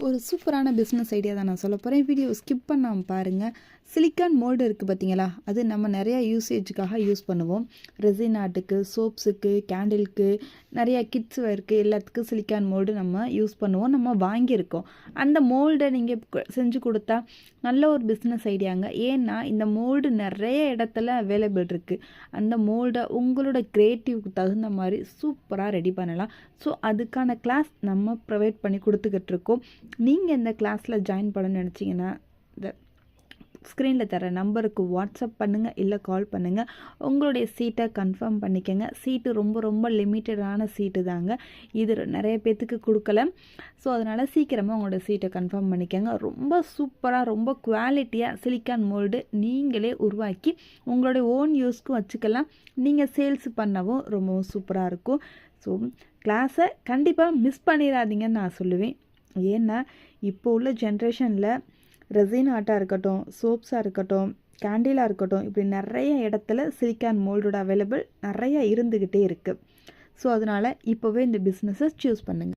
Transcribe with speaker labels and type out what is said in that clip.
Speaker 1: ஒரு சூப்பரான business idea தான் நான் சொல்ல போகிறேன். வீடியோ ஸ்கிப் பண்ணாமல் பாருங்கள். சிலிக்கான் மோல்டு இருக்குது பார்த்தீங்களா, அது நம்ம நிறையா யூசேஜுக்காக யூஸ் பண்ணுவோம். ரெசின் ஆர்ட்டுக்கு, சோப்ஸுக்கு, கேண்டிலுக்கு, நிறையா கிட்ஸ் வேருக்கு எல்லாத்துக்கும் சிலிக்கான் மோல்டு நம்ம யூஸ் பண்ணுவோம். நம்ம வாங்கியிருக்கோம். அந்த மோல்டை நீங்கள் செஞ்சு கொடுத்தா நல்ல ஒரு பிஸ்னஸ் ஐடியாங்க. ஏன்னா இந்த மோல்டு நிறைய இடத்துல அவைலபிள் இருக்குது. அந்த மோல்டை உங்களோட க்ரியேட்டிவ்க்கு தகுந்த மாதிரி சூப்பராக ரெடி பண்ணலாம். ஸோ அதுக்கான கிளாஸ் நம்ம ப்ரொவைட் பண்ணி கொடுத்துக்கிட்டு இருக்கோம். நீங்கள் இந்த கிளாஸில் ஜாயின் பண்ணணும்னு நினச்சிங்கன்னா இந்த ஸ்க்ரீனில் தர நம்பருக்கு வாட்ஸ்அப் பண்ணுங்கள், இல்லை கால் பண்ணுங்கள். உங்களுடைய சீட்டை கன்ஃபார்ம் பண்ணிக்கோங்க. சீட்டு ரொம்ப ரொம்ப லிமிட்டடான சீட்டு தாங்க. இது நிறைய பேர்த்துக்கு கொடுக்கல. ஸோ அதனால் சீக்கிரமாக உங்களோட சீட்டை கன்ஃபார்ம் பண்ணிக்கோங்க. ரொம்ப சூப்பராக, ரொம்ப குவாலிட்டியாக சிலிக்கான் மோல்டு நீங்களே உருவாக்கி உங்களுடைய ஓன் யூஸ்க்கும் வச்சுக்கலாம். நீங்கள் சேல்ஸ் பண்ணவும் ரொம்பவும் சூப்பராக இருக்கும். ஸோ கிளாஸை கண்டிப்பாக மிஸ் பண்ணிடாதீங்கன்னு நான் சொல்லுவேன். ஏன்னா இப்போ உள்ள ஜென்ரேஷனில் ரெசின் ஆர்ட்டாக இருக்கட்டும், சோப்ஸாக இருக்கட்டும், கேண்டிலாக இருக்கட்டும், இப்படி நிறைய இடத்துல சிலிக்கான் மோல்டோட அவைலபிள் நிறையா இருந்துக்கிட்டே இருக்குது. ஸோ அதனால் இப்போவே இந்த பிஸ்னஸை சூஸ் பண்ணுங்கள்.